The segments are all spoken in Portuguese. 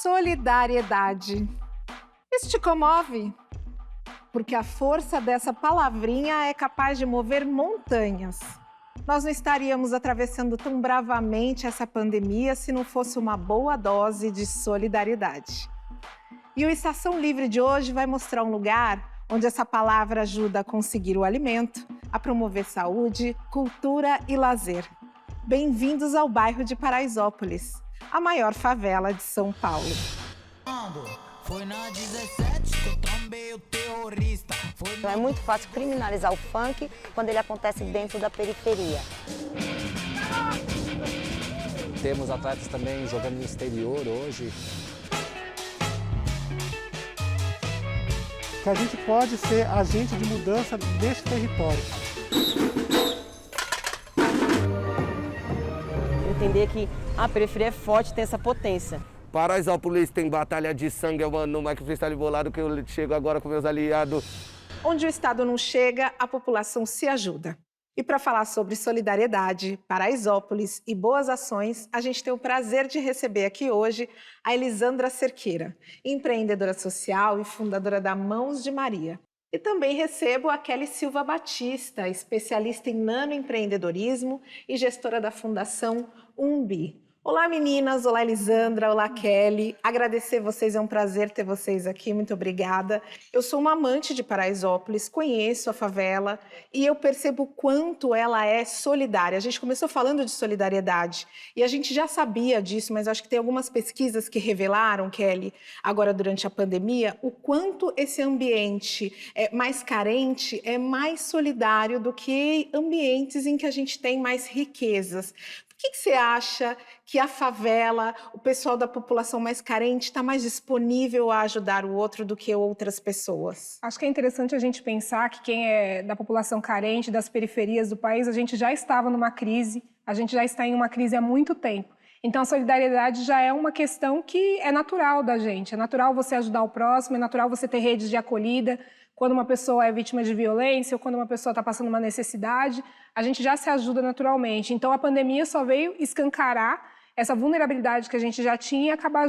Solidariedade. Isso te comove? Porque a força dessa palavrinha é capaz de mover montanhas. Nós não estaríamos atravessando tão bravamente essa pandemia se não fosse uma boa dose de solidariedade. E o Estação Livre de hoje vai mostrar um lugar onde essa palavra ajuda a conseguir o alimento, a promover saúde, cultura e lazer. Bem-vindos ao bairro de Paraisópolis, a maior favela de São Paulo. Foi na 17 que eu trombei o terrorista. É muito fácil criminalizar o funk quando ele acontece dentro da periferia. Temos atletas também jogando no exterior hoje. Que a gente pode ser agente de mudança deste território. Entender que a periferia é forte, tem essa potência. Paraisópolis tem batalha de sangue, no Mike Freestyle bolado que eu chego agora com meus aliados. Onde o Estado não chega, a população se ajuda. E para falar sobre solidariedade, Paraisópolis e boas ações, a gente tem o prazer de receber aqui hoje a Elisandra Cerqueira, empreendedora social e fundadora da Mãos de Maria. E também recebo a Kelly Silva Batista, especialista em nanoempreendedorismo e gestora da Fundação Umbi. Olá meninas, olá Elisandra, olá Kelly. Agradecer vocês, é um prazer ter vocês aqui, muito obrigada. Eu sou uma amante de Paraisópolis, conheço a favela e eu percebo o quanto ela é solidária. A gente começou falando de solidariedade e a gente já sabia disso, mas acho que tem algumas pesquisas que revelaram, Kelly, agora durante a pandemia, o quanto esse ambiente mais carente é mais solidário do que ambientes em que a gente tem mais riquezas. Por que você acha que a favela, o pessoal da população mais carente, está mais disponível a ajudar o outro do que outras pessoas? Acho que é interessante a gente pensar que quem é da população carente, das periferias do país, a gente já estava numa crise, a gente já está em uma crise há muito tempo. Então, a solidariedade já é uma questão que é natural da gente. É natural você ajudar o próximo, é natural você ter redes de acolhida. Quando uma pessoa é vítima de violência ou quando uma pessoa está passando uma necessidade, a gente já se ajuda naturalmente. Então, a pandemia só veio escancarar essa vulnerabilidade que a gente já tinha e acabar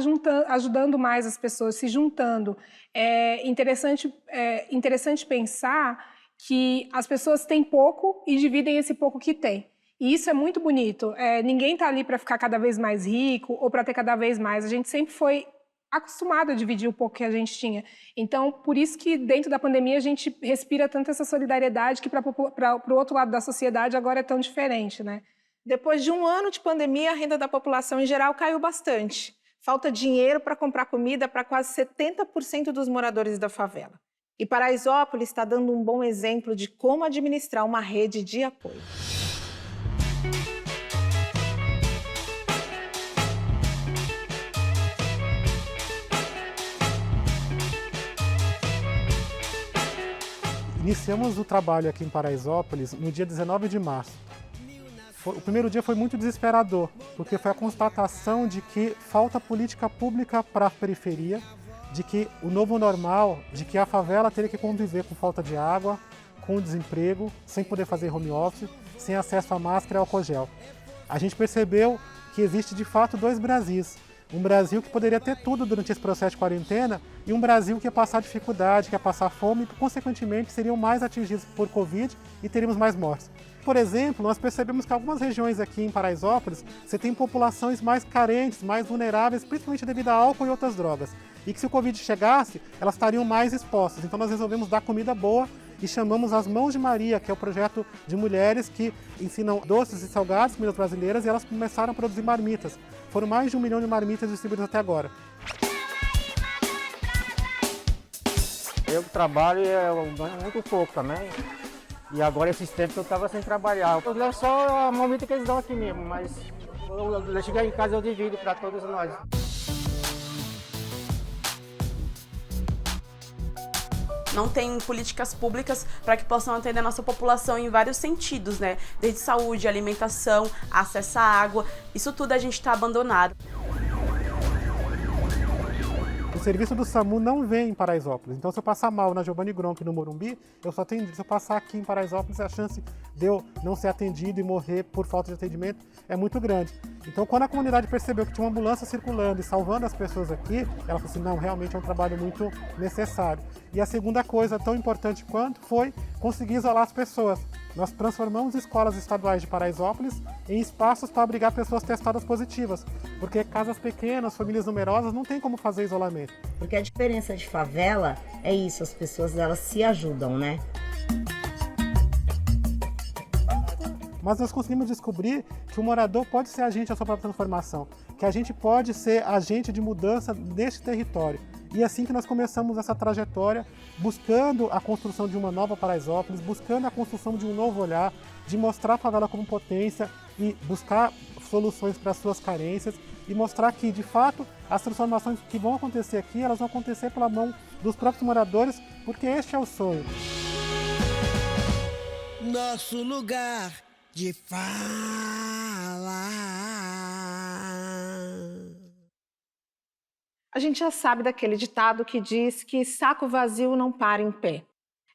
ajudando mais as pessoas, se juntando. É interessante pensar que as pessoas têm pouco e dividem esse pouco que têm. E isso é muito bonito. Ninguém está ali para ficar cada vez mais rico ou para ter cada vez mais. A gente sempre foi acostumado a dividir o pouco que a gente tinha. Então, por isso que dentro da pandemia a gente respira tanto essa solidariedade que para o outro lado da sociedade agora é tão diferente, né? Depois de um ano de pandemia, a renda da população em geral caiu bastante. Falta dinheiro para comprar comida para quase 70% dos moradores da favela. E Paraisópolis está dando um bom exemplo de como administrar uma rede de apoio. Iniciamos o trabalho aqui em Paraisópolis no dia 19 de março. O primeiro dia foi muito desesperador, porque foi a constatação de que falta política pública para a periferia, de que o novo normal, de que a favela teria que conviver com falta de água, com desemprego, sem poder fazer home office, sem acesso a máscara e álcool gel. A gente percebeu que existe de fato dois Brasis. Um Brasil que poderia ter tudo durante esse processo de quarentena e um Brasil que ia passar dificuldade, que ia passar fome e, consequentemente, seriam mais atingidos por Covid e teríamos mais mortes. Por exemplo, nós percebemos que algumas regiões aqui em Paraisópolis, você tem populações mais carentes, mais vulneráveis, principalmente devido a álcool e outras drogas. E que se o Covid chegasse, elas estariam mais expostas. Então nós resolvemos dar comida boa e chamamos as Mãos de Maria, que é o projeto de mulheres que ensinam doces e salgados, comidas brasileiras, e elas começaram a produzir marmitas. Foram mais de 1 milhão de marmitas distribuídas até agora. Eu trabalho e eu ganho muito pouco também. E agora esses tempos eu estava sem trabalhar. Eu levo só a marmita que eles dão aqui mesmo, mas eu chegar em casa eu divido para todos nós. Não tem políticas públicas para que possam atender a nossa população em vários sentidos, né? Desde saúde, alimentação, acesso à água, isso tudo a gente está abandonado. O serviço do SAMU não vem em Paraisópolis. Então, se eu passar mal na Giovanni Gronchi no Morumbi, eu só tenho, se eu passar aqui em Paraisópolis, a chance de eu não ser atendido e morrer por falta de atendimento é muito grande. Então, quando a comunidade percebeu que tinha uma ambulância circulando e salvando as pessoas aqui, ela falou assim, não, realmente é um trabalho muito necessário. E a segunda coisa, tão importante quanto, foi conseguir isolar as pessoas. Nós transformamos escolas estaduais de Paraisópolis em espaços para abrigar pessoas testadas positivas, porque casas pequenas, famílias numerosas, não tem como fazer isolamento. Porque a diferença de favela é isso, as pessoas elas se ajudam, né? Mas nós conseguimos descobrir que o morador pode ser agente da sua própria transformação, que a gente pode ser agente de mudança neste território. E é assim que nós começamos essa trajetória, buscando a construção de uma nova Paraisópolis, buscando a construção de um novo olhar, de mostrar a favela como potência e buscar soluções para as suas carências e mostrar que, de fato, as transformações que vão acontecer aqui, elas vão acontecer pela mão dos próprios moradores, porque este é o sonho. Nosso lugar de fala. A gente já sabe daquele ditado que diz que saco vazio não para em pé.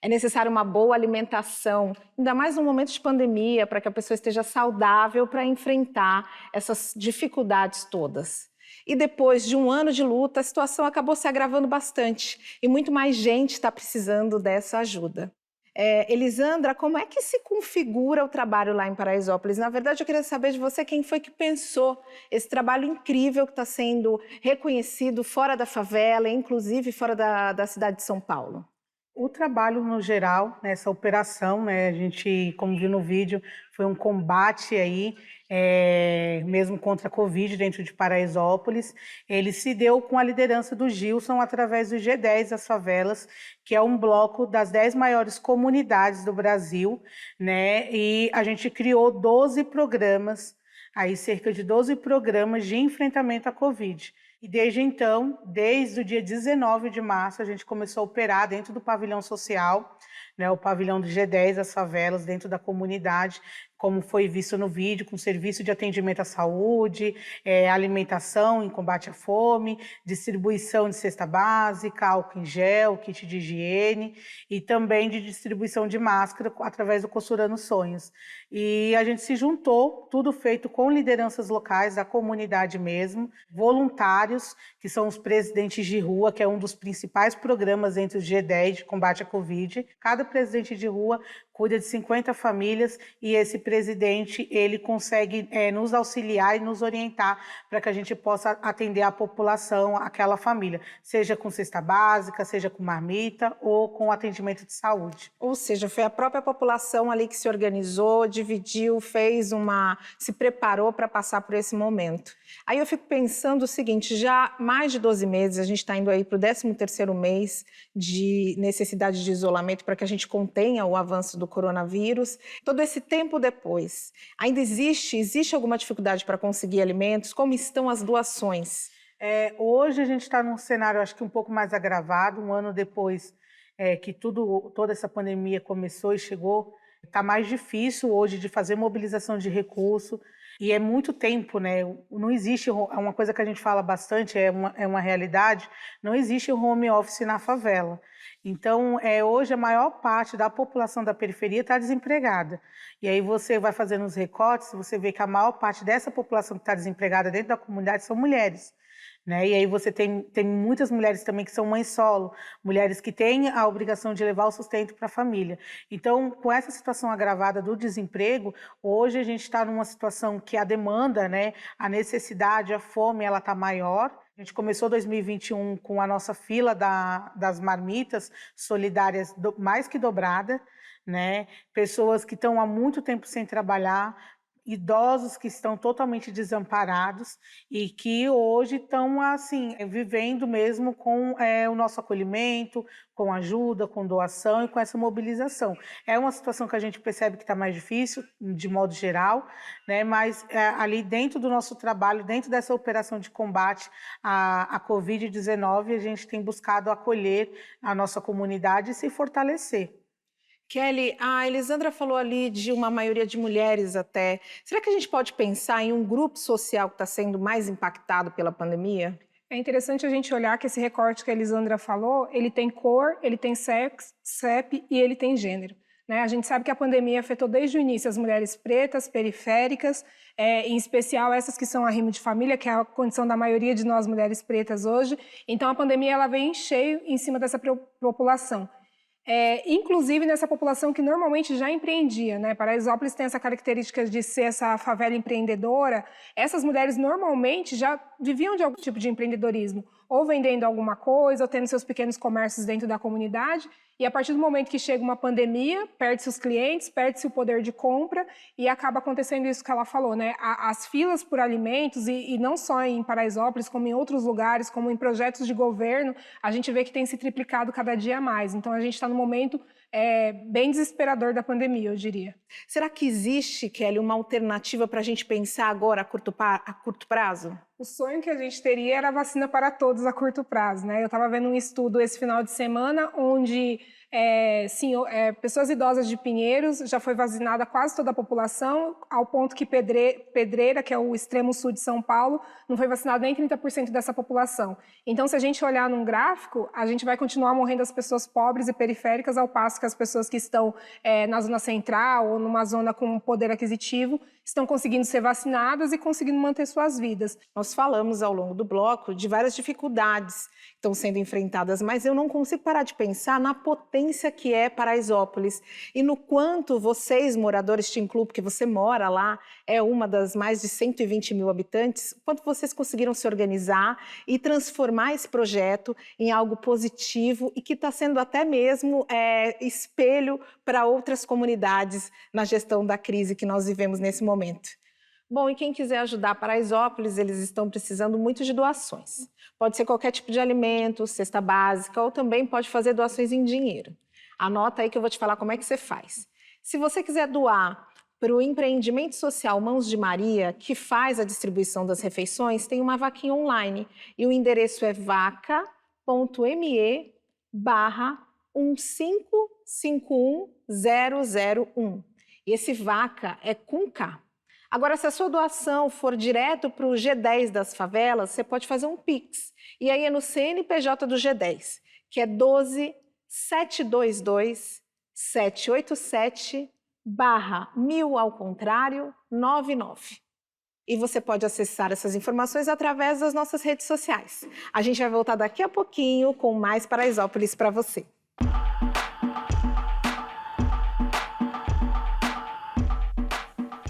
É necessário uma boa alimentação, ainda mais num momento de pandemia, para que a pessoa esteja saudável para enfrentar essas dificuldades todas. E depois de um ano de luta, a situação acabou se agravando bastante e muito mais gente está precisando dessa ajuda. Elisandra, como é que se configura o trabalho lá em Paraisópolis? Na verdade, eu queria saber de você quem foi que pensou esse trabalho incrível que está sendo reconhecido fora da favela, inclusive fora da cidade de São Paulo. O trabalho no geral, nessa operação, né, a gente, como viu no vídeo, foi um combate aí, mesmo contra a Covid dentro de Paraisópolis. Ele se deu com a liderança do Gilson através do G10 das Favelas, que é um bloco das 10 maiores comunidades do Brasil, né? E a gente criou 12 programas, aí cerca de 12 programas de enfrentamento à Covid. E desde então, desde o dia 19 de março, a gente começou a operar dentro do pavilhão social, né, o pavilhão do G10 das favelas, dentro da comunidade, como foi visto no vídeo, com serviço de atendimento à saúde, alimentação em combate à fome, distribuição de cesta básica, álcool em gel, kit de higiene e também de distribuição de máscara através do Costurando Sonhos. E a gente se juntou, tudo feito com lideranças locais da comunidade mesmo, voluntários, que são os presidentes de rua, que é um dos principais programas entre os G10 de combate à Covid. Cada presidente de rua cuida de 50 famílias e esse presidente, ele consegue nos auxiliar e nos orientar para que a gente possa atender a população, aquela família, seja com cesta básica, seja com marmita ou com atendimento de saúde. Ou seja, foi a própria população ali que se organizou, dividiu, se preparou para passar por esse momento. Aí eu fico pensando o seguinte, já mais de 12 meses, a gente está indo aí para o 13º mês de necessidade de isolamento para que a gente contenha o avanço do coronavírus. Todo esse tempo depois, ainda existe alguma dificuldade para conseguir alimentos? Como estão as doações? Hoje a gente está num cenário, acho que um pouco mais agravado, um ano depois que toda essa pandemia começou e chegou, está mais difícil hoje de fazer mobilização de recurso. E é muito tempo, né? Não existe, é uma coisa que a gente fala bastante, é uma realidade, não existe home office na favela. Então, hoje a maior parte da população da periferia está desempregada. E aí você vai fazendo os recortes, você vê que a maior parte dessa população que está desempregada dentro da comunidade são mulheres. Né? E aí você tem muitas mulheres também que são mães solo, mulheres que têm a obrigação de levar o sustento para a família. Então, com essa situação agravada do desemprego, hoje a gente está numa situação que a demanda, né, a necessidade, a fome, ela está maior. A gente começou 2021 com a nossa fila das marmitas solidárias mais que dobrada, né? Pessoas que estão há muito tempo sem trabalhar, idosos que estão totalmente desamparados e que hoje estão assim vivendo mesmo com o nosso acolhimento, com ajuda, com doação e com essa mobilização. É uma situação que a gente percebe que está mais difícil, de modo geral, né? Mas ali dentro do nosso trabalho, dentro dessa operação de combate à Covid-19, a gente tem buscado acolher a nossa comunidade e se fortalecer. Kelly, a Elisandra falou ali de uma maioria de mulheres até. Será que a gente pode pensar em um grupo social que está sendo mais impactado pela pandemia? É interessante a gente olhar que esse recorte que a Elisandra falou, ele tem cor, ele tem sexo, CEP e ele tem gênero. né? A gente sabe que a pandemia afetou desde o início as mulheres pretas, periféricas, em especial essas que são arrimo de família, que é a condição da maioria de nós mulheres pretas hoje. Então, a pandemia ela vem em cheio em cima dessa população. Inclusive nessa população que normalmente já empreendia, né? Paraisópolis tem essa característica de ser essa favela empreendedora. Essas mulheres normalmente já viviam de algum tipo de empreendedorismo, ou vendendo alguma coisa, ou tendo seus pequenos comércios dentro da comunidade. E a partir do momento que chega uma pandemia, perde-se os clientes, perde-se o poder de compra e acaba acontecendo isso que ela falou, né? As filas por alimentos, e não só em Paraisópolis, como em outros lugares, como em projetos de governo, a gente vê que tem se triplicado cada dia mais. Então, a gente está num momento bem desesperador da pandemia, eu diria. Será que existe, Kelly, uma alternativa para a gente pensar agora a curto prazo? O sonho que a gente teria era a vacina para todos a curto prazo, né? Eu estava vendo um estudo esse final de semana onde pessoas idosas de Pinheiros já foi vacinada quase toda a população, ao ponto que Pedreira, que é o extremo sul de São Paulo, não foi vacinado nem 30% dessa população. Então, se a gente olhar num gráfico, a gente vai continuar morrendo as pessoas pobres e periféricas, ao passo que as pessoas que estão na zona central ou numa zona com poder aquisitivo estão conseguindo ser vacinadas e conseguindo manter suas vidas. Nós falamos ao longo do bloco de várias dificuldades que estão sendo enfrentadas, mas eu não consigo parar de pensar na potência que é Paraisópolis e no quanto vocês, moradores, te incluo, porque você mora lá, é uma das mais de 120 mil habitantes, quanto vocês conseguiram se organizar e transformar esse projeto em algo positivo e que está sendo até mesmo espelho para outras comunidades na gestão da crise que nós vivemos nesse momento. Bom, e quem quiser ajudar Paraisópolis, eles estão precisando muito de doações. Pode ser qualquer tipo de alimento, cesta básica, ou também pode fazer doações em dinheiro. Anota aí que eu vou te falar como é que você faz. Se você quiser doar para o empreendimento social Mãos de Maria, que faz a distribuição das refeições, tem uma vaquinha online. E o endereço é vaca.me/1551001. E esse vaca é com K. Agora, se a sua doação for direto para o G10 das favelas, você pode fazer um Pix. E aí é no CNPJ do G10, que é 12-722-787/1000-99. E você pode acessar essas informações através das nossas redes sociais. A gente vai voltar daqui a pouquinho com mais Paraisópolis para você.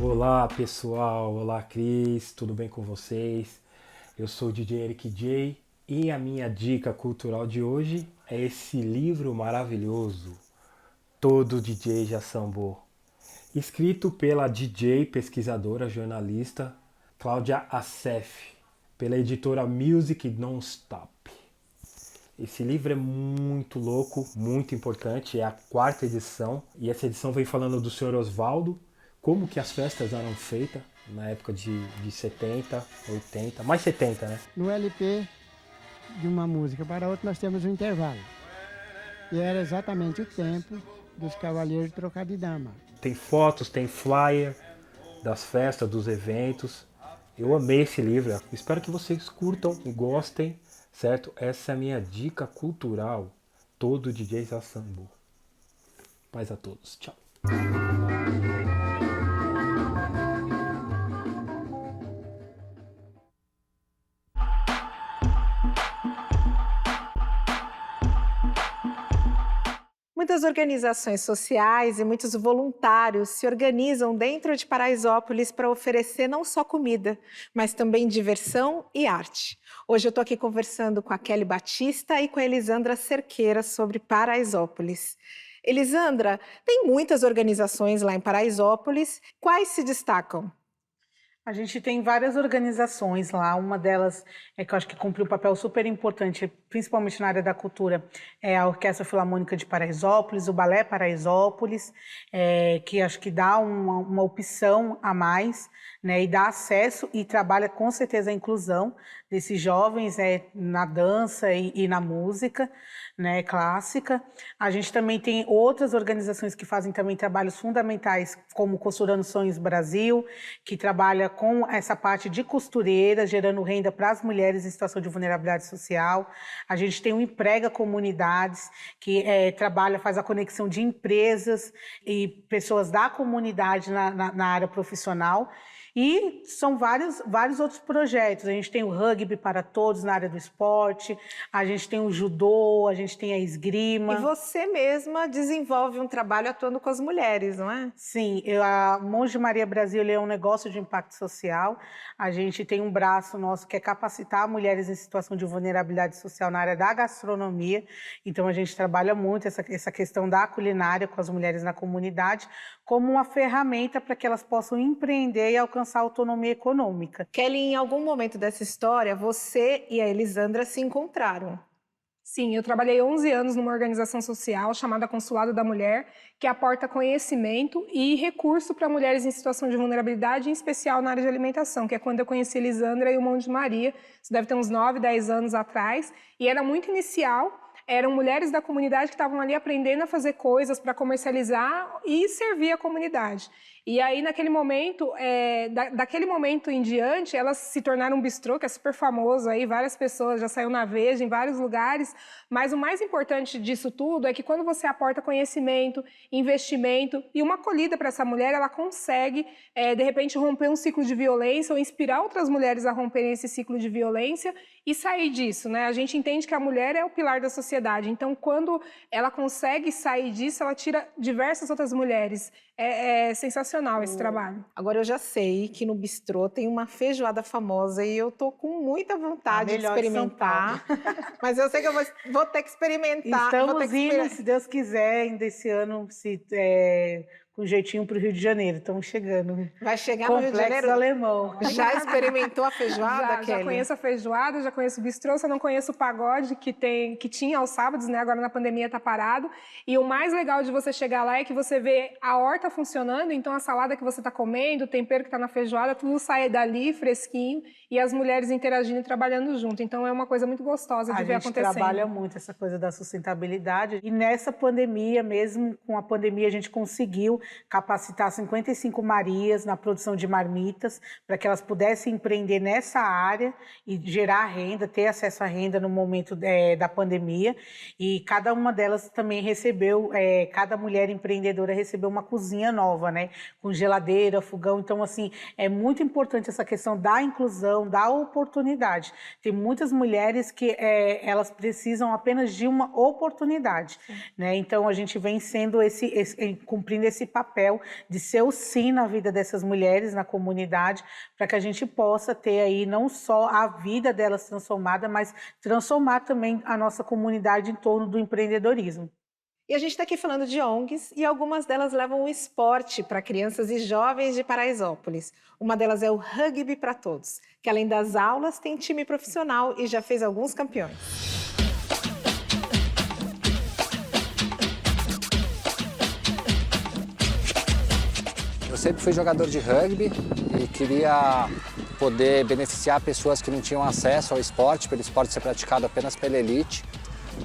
Olá pessoal, olá Cris, tudo bem com vocês? Eu sou o DJ Eric J e a minha dica cultural de hoje é esse livro maravilhoso, Todo DJ Já Sambou, escrito pela DJ, pesquisadora, jornalista Cláudia Assef, pela editora Music Non-Stop. Esse livro é muito louco, muito importante, é a 4ª edição e essa edição vem falando do Sr. Osvaldo, como que as festas eram feitas na época de 70, 80, mais 70, né? No LP, de uma música para outra, nós temos um intervalo. E era exatamente o tempo dos Cavaleiros de Trocar de Dama. Tem fotos, tem flyer das festas, dos eventos. Eu amei esse livro, espero que vocês curtam e gostem, certo? Essa é a minha dica cultural, Todo DJ Já Sambou. Paz a todos, tchau. Muitas organizações sociais e muitos voluntários se organizam dentro de Paraisópolis para oferecer não só comida, mas também diversão e arte. Hoje eu estou aqui conversando com a Kelly Batista e com a Elisandra Cerqueira sobre Paraisópolis. Elisandra, tem muitas organizações lá em Paraisópolis. Quais se destacam? A gente tem várias organizações lá, uma delas é que eu acho que cumpre um papel super importante, principalmente na área da cultura, é a Orquestra Filarmônica de Paraisópolis, o Balé Paraisópolis, que acho que dá uma opção a mais, né, e dá acesso e trabalha com certeza a inclusão desses jovens na dança e na música, né, clássica. A gente também tem outras organizações que fazem também trabalhos fundamentais, como Costurando Sonhos Brasil, que trabalha com essa parte de costureira, gerando renda para as mulheres em situação de vulnerabilidade social. A gente tem o Emprega Comunidades, que faz a conexão de empresas e pessoas da comunidade na área profissional. E são vários outros projetos. A gente tem o Rugby para Todos na área do esporte, a gente tem o judô, a gente tem a esgrima. E você mesma desenvolve um trabalho atuando com as mulheres, não é? Sim, a Monge Maria Brasil é um negócio de impacto social. A gente tem um braço nosso que é capacitar mulheres em situação de vulnerabilidade social na área da gastronomia. Então a gente trabalha muito essa questão da culinária com as mulheres na comunidade como uma ferramenta para que elas possam empreender e alcançar autonomia econômica. Kelly, em algum momento dessa história, você e a Elisandra se encontraram. Sim, eu trabalhei 11 anos numa organização social chamada Consulado da Mulher, que aporta conhecimento e recurso para mulheres em situação de vulnerabilidade, em especial na área de alimentação, que é quando eu conheci a Elisandra e o Monge Maria. Isso deve ter uns 9, 10 anos atrás, e era muito inicial. Eram mulheres da comunidade que estavam ali aprendendo a fazer coisas para comercializar e servir a comunidade. E aí, naquele momento, daquele momento em diante, elas se tornaram um bistrô, que é super famoso, aí várias pessoas já saiu na Veja, em vários lugares, mas o mais importante disso tudo é que quando você aporta conhecimento, investimento e uma acolhida para essa mulher, ela consegue, de repente, romper um ciclo de violência ou inspirar outras mulheres a romperem esse ciclo de violência e sair disso, né? A gente entende que a mulher é o pilar da sociedade, então quando ela consegue sair disso, ela tira diversas outras mulheres. É sensacional esse trabalho. Agora eu já sei que no bistrô tem uma feijoada famosa e eu tô com muita vontade de experimentar. Mas eu sei que eu vou ter que experimentar. Estamos indo, se Deus quiser, ainda esse ano, com jeitinho para o Rio de Janeiro. Estamos chegando. Vai chegar no Rio de Janeiro? Complexo Alemão. Já experimentou a feijoada, Kelly? Já conheço a feijoada, já conheço o bistrô, só não conheço o pagode que tinha aos sábados, né? Agora na pandemia está parado. E o mais legal de você chegar lá é que você vê a horta funcionando, então a salada que você está comendo, o tempero que está na feijoada, tudo sai dali fresquinho e as mulheres interagindo e trabalhando junto. Então é uma coisa muito gostosa de ver acontecendo. A gente trabalha muito essa coisa da sustentabilidade e nessa pandemia, mesmo com a pandemia, a gente conseguiu capacitar 55 Marias na produção de marmitas para que elas pudessem empreender nessa área e gerar renda, ter acesso à renda no momento da pandemia. E cada uma delas também recebeu, cada mulher empreendedora recebeu uma cozinha nova, né? Com geladeira, fogão. Então, assim, é muito importante essa questão da inclusão, da oportunidade. Tem muitas mulheres que elas precisam apenas de uma oportunidade, né? Então, a gente vem sendo cumprindo esse papel de ser o sim na vida dessas mulheres, na comunidade, para que a gente possa ter aí não só a vida delas transformada, mas transformar também a nossa comunidade em torno do empreendedorismo. E a gente está aqui falando de ONGs e algumas delas levam o esporte para crianças e jovens de Paraisópolis. Uma delas é o Rugby para Todos, que além das aulas tem time profissional e já fez alguns campeões. Eu sempre fui jogador de rugby e queria poder beneficiar pessoas que não tinham acesso ao esporte, pelo esporte ser praticado apenas pela elite.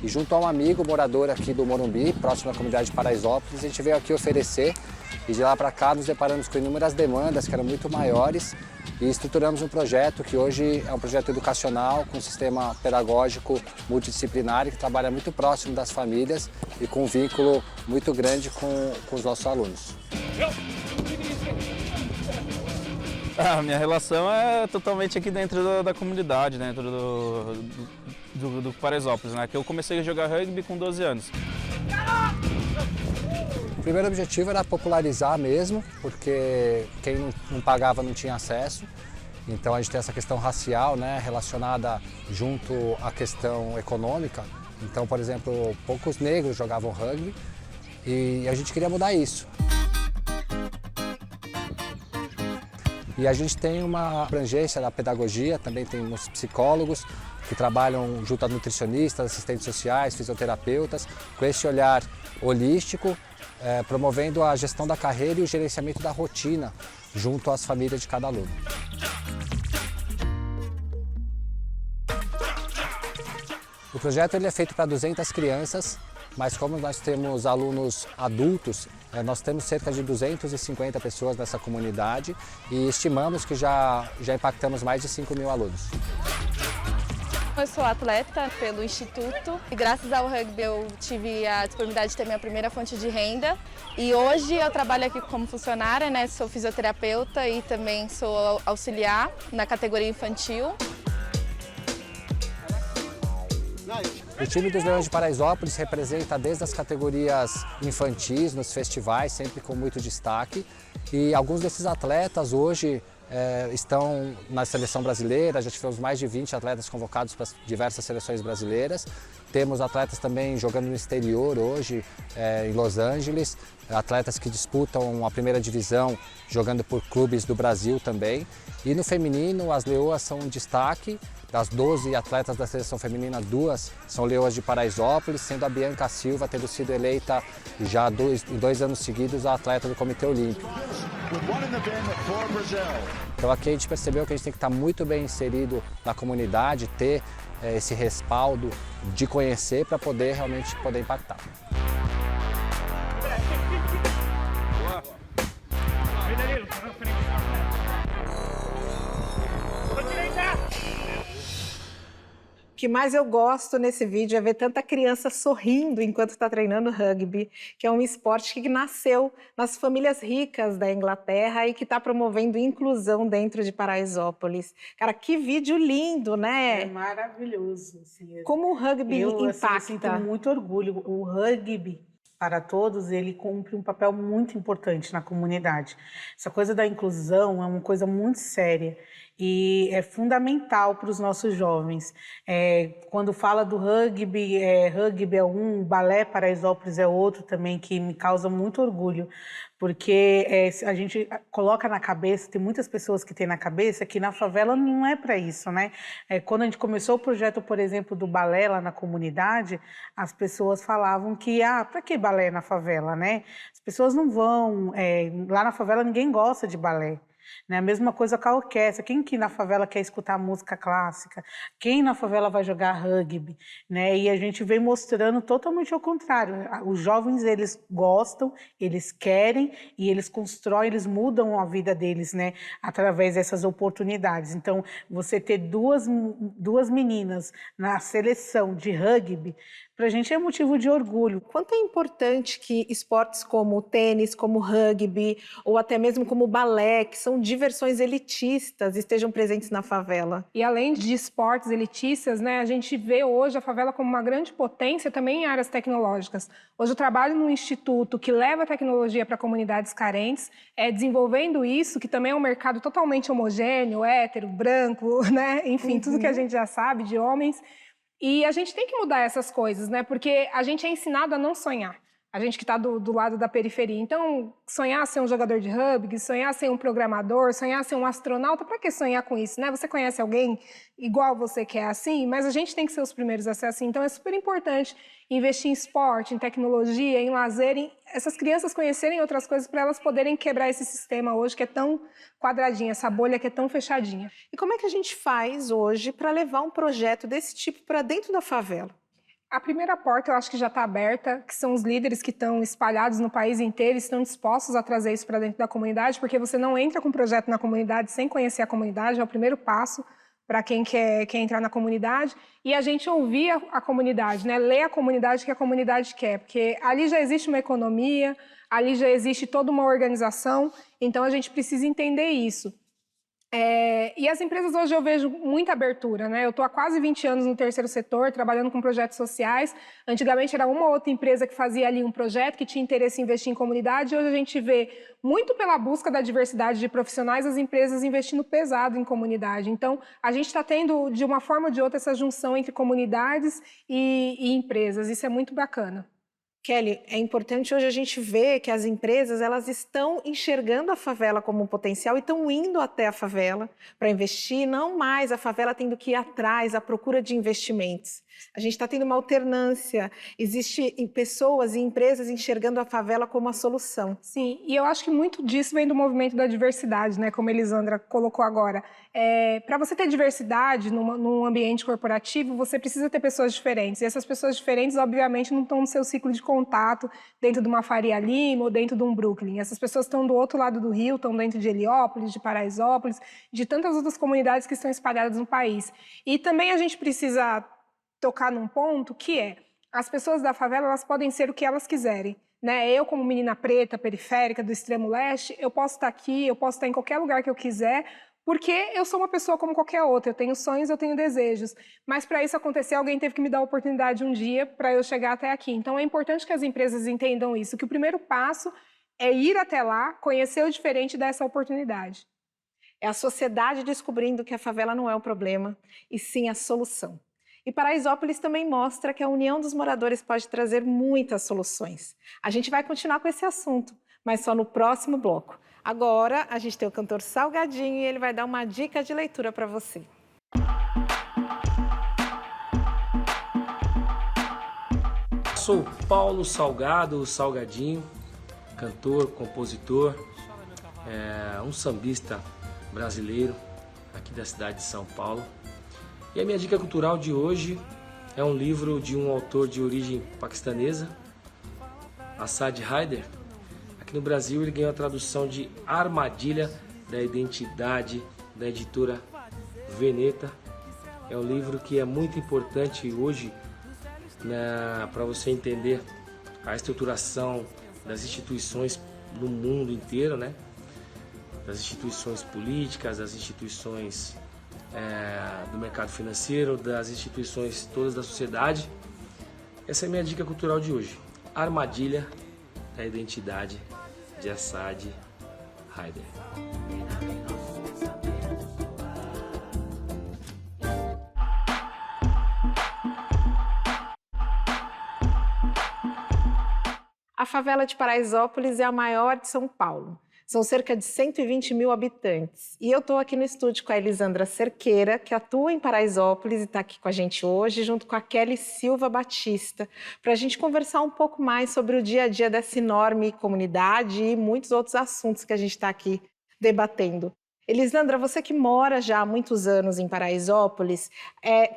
E junto a um amigo morador aqui do Morumbi, próximo da comunidade de Paraisópolis, a gente veio aqui oferecer e de lá para cá nos deparamos com inúmeras demandas que eram muito maiores e estruturamos um projeto que hoje é um projeto educacional com um sistema pedagógico multidisciplinar que trabalha muito próximo das famílias e com um vínculo muito grande com os nossos alunos. A minha relação é totalmente aqui dentro da comunidade, dentro do Paraisópolis, né? Que eu comecei a jogar rugby com 12 anos. O primeiro objetivo era popularizar mesmo, porque quem não pagava não tinha acesso. Então a gente tem essa questão racial, né, relacionada junto à questão econômica. Então, por exemplo, poucos negros jogavam rugby e a gente queria mudar isso. E a gente tem uma abrangência da pedagogia, também temos psicólogos que trabalham junto a nutricionistas, assistentes sociais, fisioterapeutas, com esse olhar holístico, promovendo a gestão da carreira e o gerenciamento da rotina junto às famílias de cada aluno. O projeto ele é feito para 200 crianças mas como nós temos alunos adultos, nós temos cerca de 250 pessoas nessa comunidade e estimamos que já impactamos mais de 5.000 alunos. Eu sou atleta pelo Instituto e graças ao rugby eu tive a disponibilidade de ter minha primeira fonte de renda. E hoje eu trabalho aqui como funcionária, né? Sou fisioterapeuta e também sou auxiliar na categoria infantil. O time dos Leões de Paraisópolis representa desde as categorias infantis nos festivais, sempre com muito destaque. E alguns desses atletas hoje estão na seleção brasileira, já tivemos mais de 20 atletas convocados para diversas seleções brasileiras. Temos atletas também jogando no exterior hoje, em Los Angeles, atletas que disputam a primeira divisão jogando por clubes do Brasil também. E no feminino, as leoas são um destaque. Das 12 atletas da seleção feminina, 2 são leoas de Paraisópolis, sendo a Bianca Silva tendo sido eleita já em 2 anos seguidos a atleta do Comitê Olímpico. Então aqui a gente percebeu que a gente tem que estar muito bem inserido na comunidade, ter esse respaldo de conhecer para poder realmente impactar. O que mais eu gosto nesse vídeo é ver tanta criança sorrindo enquanto está treinando rugby, que é um esporte que nasceu nas famílias ricas da Inglaterra e que está promovendo inclusão dentro de Paraisópolis. Cara, que vídeo lindo, né? É maravilhoso. Assim, como o rugby impacta. Eu sinto muito orgulho. O rugby, para todos, ele cumpre um papel muito importante na comunidade. Essa coisa da inclusão é uma coisa muito séria. E é fundamental para os nossos jovens. Quando fala do rugby, rugby é um, balé Paraisópolis é outro também, que me causa muito orgulho, porque a gente coloca na cabeça, tem muitas pessoas que têm na cabeça que na favela não é para isso, né? Quando a gente começou o projeto, por exemplo, do balé lá na comunidade, as pessoas falavam que, para que balé na favela, né? As pessoas não vão, lá na favela ninguém gosta de balé. Né? A mesma coisa com a orquestra. Quem que na favela quer escutar música clássica? Quem na favela vai jogar rugby? Né? E a gente vem mostrando totalmente ao contrário. Os jovens, eles gostam, eles querem e eles constroem, eles mudam a vida deles, né? Através dessas oportunidades. Então, você ter duas meninas na seleção de rugby, para a gente é motivo de orgulho. Quanto é importante que esportes como o tênis, como o rugby, ou até mesmo como o balé, que são diversões elitistas, estejam presentes na favela? E além de esportes elitistas, né, a gente vê hoje a favela como uma grande potência também em áreas tecnológicas. Hoje eu trabalho num instituto que leva a tecnologia para comunidades carentes, desenvolvendo isso, que também é um mercado totalmente homogêneo, hétero, branco, né? Enfim, tudo que a gente já sabe de homens. E a gente tem que mudar essas coisas, né? Porque a gente é ensinado a não sonhar. A gente que está do lado da periferia. Então, sonhar ser um jogador de rugby, sonhar ser um programador, sonhar ser um astronauta, para que sonhar com isso, né? Você conhece alguém igual você que é assim? Mas a gente tem que ser os primeiros a ser assim. Então, é super importante investir em esporte, em tecnologia, em lazer, em essas crianças conhecerem outras coisas para elas poderem quebrar esse sistema hoje que é tão quadradinho, essa bolha que é tão fechadinha. E como é que a gente faz hoje para levar um projeto desse tipo para dentro da favela? A primeira porta eu acho que já está aberta, que são os líderes que estão espalhados no país inteiro, estão dispostos a trazer isso para dentro da comunidade, porque você não entra com um projeto na comunidade sem conhecer a comunidade, é o primeiro passo para quem quer entrar na comunidade. E a gente ouvir a comunidade, né? Ler a comunidade que a comunidade quer, porque ali já existe uma economia, ali já existe toda uma organização, então a gente precisa entender isso. E as empresas hoje eu vejo muita abertura, né? Eu estou há quase 20 anos no terceiro setor, trabalhando com projetos sociais. Antigamente era uma ou outra empresa que fazia ali um projeto, que tinha interesse em investir em comunidade. Hoje a gente vê, muito pela busca da diversidade de profissionais, as empresas investindo pesado em comunidade. Então, a gente está tendo, de uma forma ou de outra, essa junção entre comunidades e empresas. Isso é muito bacana. Kelly, é importante hoje a gente ver que as empresas elas estão enxergando a favela como um potencial e estão indo até a favela para investir, não mais a favela tendo que ir atrás à procura de investimentos. A gente está tendo uma alternância, existem pessoas e empresas enxergando a favela como a solução. Sim, e eu acho que muito disso vem do movimento da diversidade, né? Como a Elisandra colocou agora. Para você ter diversidade num ambiente corporativo, você precisa ter pessoas diferentes. E essas pessoas diferentes, obviamente, não estão no seu ciclo de contato dentro de uma Faria Lima ou dentro de um Brooklyn. Essas pessoas estão do outro lado do rio, estão dentro de Heliópolis, de Paraisópolis, de tantas outras comunidades que estão espalhadas no país. E também a gente precisa tocar num ponto que as pessoas da favela, elas podem ser o que elas quiserem, né? Eu, como menina preta, periférica, do extremo leste, eu posso estar aqui, eu posso estar em qualquer lugar que eu quiser, porque eu sou uma pessoa como qualquer outra, eu tenho sonhos, eu tenho desejos, mas para isso acontecer, alguém teve que me dar a oportunidade um dia para eu chegar até aqui. Então é importante que as empresas entendam isso, que o primeiro passo é ir até lá, conhecer o diferente e dar essa oportunidade. É a sociedade descobrindo que a favela não é o problema, e sim a solução. E Paraisópolis também mostra que a união dos moradores pode trazer muitas soluções. A gente vai continuar com esse assunto, mas só no próximo bloco. Agora, a gente tem o cantor Salgadinho e ele vai dar uma dica de leitura para você. Sou Paulo Salgado, o Salgadinho, cantor, compositor, um sambista brasileiro aqui da cidade de São Paulo. E a minha dica cultural de hoje é um livro de um autor de origem paquistanesa, Asad Haider. Aqui no Brasil ele ganhou a tradução de Armadilha da Identidade, da editora Veneta. É um livro que é muito importante hoje para você entender a estruturação das instituições no mundo inteiro, né? Das instituições políticas, das instituições do mercado financeiro, das instituições todas da sociedade. Essa é a minha dica cultural de hoje. Armadilha da Identidade, de Asad Haider. A favela de Paraisópolis é a maior de São Paulo. São cerca de 120 mil habitantes. E eu estou aqui no estúdio com a Elisandra Cerqueira, que atua em Paraisópolis e está aqui com a gente hoje, junto com a Kelly Silva Batista, para a gente conversar um pouco mais sobre o dia a dia dessa enorme comunidade e muitos outros assuntos que a gente está aqui debatendo. Elisandra, você que mora já há muitos anos em Paraisópolis,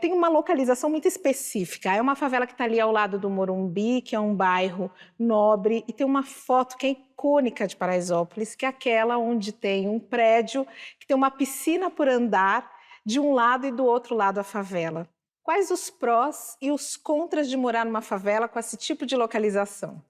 tem uma localização muito específica. É uma favela que está ali ao lado do Morumbi, que é um bairro nobre, e tem uma foto que é icônica de Paraisópolis, que é aquela onde tem um prédio que tem uma piscina por andar de um lado e do outro lado a favela. Quais os prós e os contras de morar numa favela com esse tipo de localização?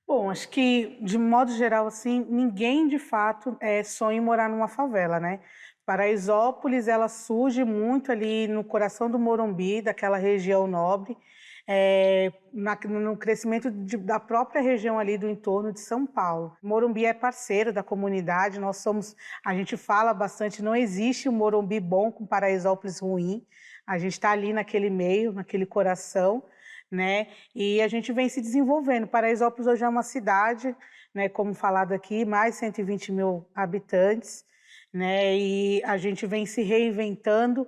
Bom, acho que, de modo geral, assim, ninguém, de fato, sonha em morar numa favela, né? Paraisópolis, ela surge muito ali no coração do Morumbi, daquela região nobre, no crescimento da própria região ali do entorno de São Paulo. Morumbi é parceiro da comunidade, a gente fala bastante, não existe um Morumbi bom com Paraisópolis ruim, a gente está ali naquele meio, naquele coração, né? E a gente vem se desenvolvendo. Paraisópolis hoje é uma cidade, né, como falado aqui, mais 120 mil habitantes, né? E a gente vem se reinventando.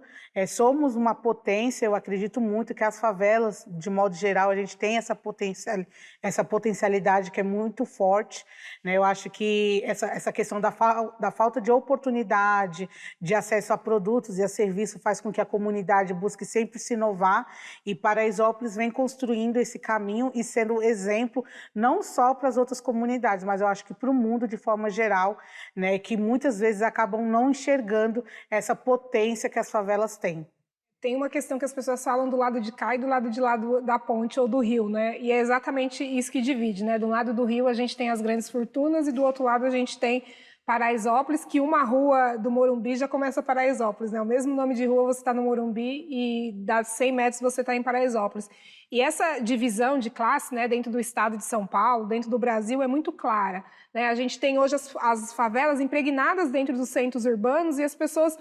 Somos uma potência, eu acredito muito que as favelas, de modo geral, a gente tem essa potencialidade que é muito forte, né? Eu acho que essa questão da falta de oportunidade, de acesso a produtos e a serviços faz com que a comunidade busque sempre se inovar, e Paraisópolis vem construindo esse caminho e sendo exemplo não só para as outras comunidades, mas eu acho que para o mundo de forma geral, né? Que muitas vezes acabam não enxergando essa potência que as favelas têm. Tem uma questão que as pessoas falam do lado de cá e do lado da ponte ou do rio, né? E é exatamente isso que divide, né? Do lado do rio a gente tem as grandes fortunas e do outro lado a gente tem Paraisópolis, que uma rua do Morumbi já começa Paraisópolis, né? O mesmo nome de rua você está no Morumbi e dá 100 metros você está em Paraisópolis. E essa divisão de classe, né, dentro do estado de São Paulo, dentro do Brasil, é muito clara, né? A gente tem hoje as favelas impregnadas dentro dos centros urbanos e as pessoas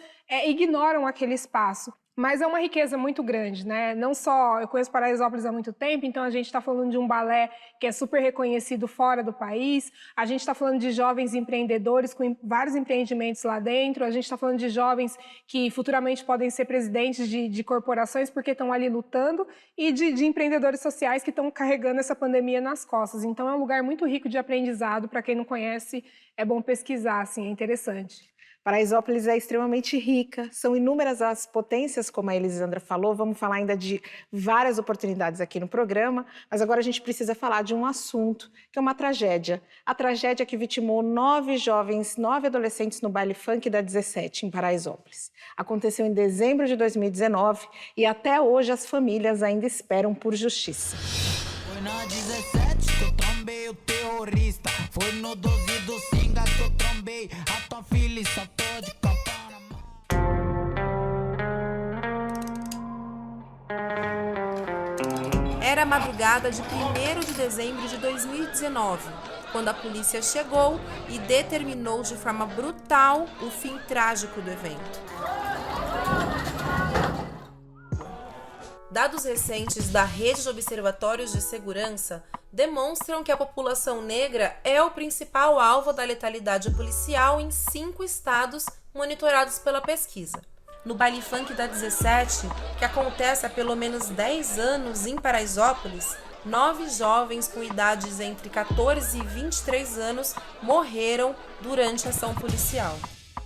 ignoram aquele espaço. Mas é uma riqueza muito grande, né? Não só, eu conheço Paraisópolis há muito tempo, então a gente está falando de um balé que é super reconhecido fora do país, a gente está falando de jovens empreendedores com vários empreendimentos lá dentro, a gente está falando de jovens que futuramente podem ser presidentes de corporações porque estão ali lutando e de empreendedores sociais que estão carregando essa pandemia nas costas. Então é um lugar muito rico de aprendizado, para quem não conhece, é bom pesquisar, assim, é interessante. Paraisópolis é extremamente rica, são inúmeras as potências, como a Elisandra falou, vamos falar ainda de várias oportunidades aqui no programa, mas agora a gente precisa falar de um assunto, que é uma tragédia. A tragédia que vitimou 9 jovens, 9 adolescentes no baile funk da 17, em Paraisópolis. Aconteceu em dezembro de 2019 e até hoje as famílias ainda esperam por justiça. Foi na 17 que eu trombei o terrorista. Foi no 12 do Singa que eu trombei a tua filha e só tô de copa na mão. Era a madrugada de 1º de dezembro de 2019, quando a polícia chegou e determinou de forma brutal o fim trágico do evento. Dados recentes da Rede de Observatórios de Segurança demonstram que a população negra é o principal alvo da letalidade policial em 5 estados monitorados pela pesquisa. No baile funk da 17, que acontece há pelo menos 10 anos em Paraisópolis, 9 jovens com idades entre 14 e 23 anos morreram durante a ação policial.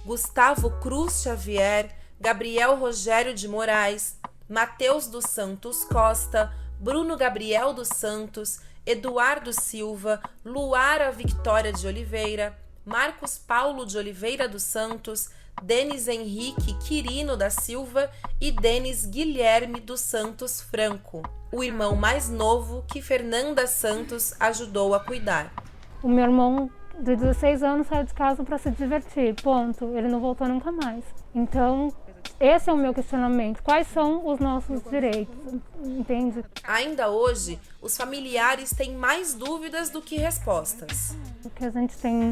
Gustavo Cruz Xavier, Gabriel Rogério de Moraes, Matheus dos Santos Costa, Bruno Gabriel dos Santos, Eduardo Silva, Luara Victória de Oliveira, Marcos Paulo de Oliveira dos Santos, Denis Henrique Quirino da Silva e Denis Guilherme dos Santos Franco, o irmão mais novo que Fernanda Santos ajudou a cuidar. O meu irmão de 16 anos saiu de casa para se divertir, ponto. Ele não voltou nunca mais. Então, esse é o meu questionamento. Quais são os nossos direitos? Entende? Ainda hoje, os familiares têm mais dúvidas do que respostas. O que a gente tem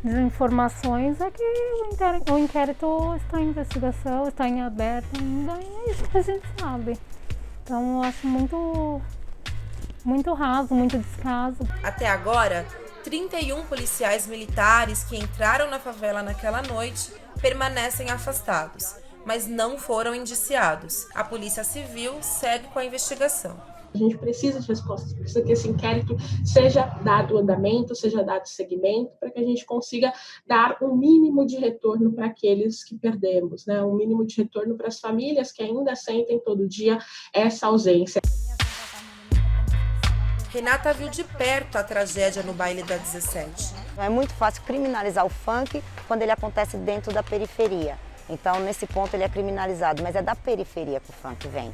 de informações é que o inquérito está em investigação, está em aberto ainda, e é isso que a gente sabe. Então, eu acho muito raso, muito descaso. Até agora, 31 policiais militares que entraram na favela naquela noite permanecem afastados, mas não foram indiciados. A Polícia Civil segue com a investigação. A gente precisa de respostas, precisa que esse inquérito seja dado andamento, seja dado seguimento, para que a gente consiga dar um mínimo de retorno para aqueles que perdemos, né? Um mínimo de retorno para as famílias que ainda sentem todo dia essa ausência. Renata viu de perto a tragédia no baile da 17. É muito fácil criminalizar o funk quando ele acontece dentro da periferia. Então, nesse ponto, ele é criminalizado, mas é da periferia que o funk vem.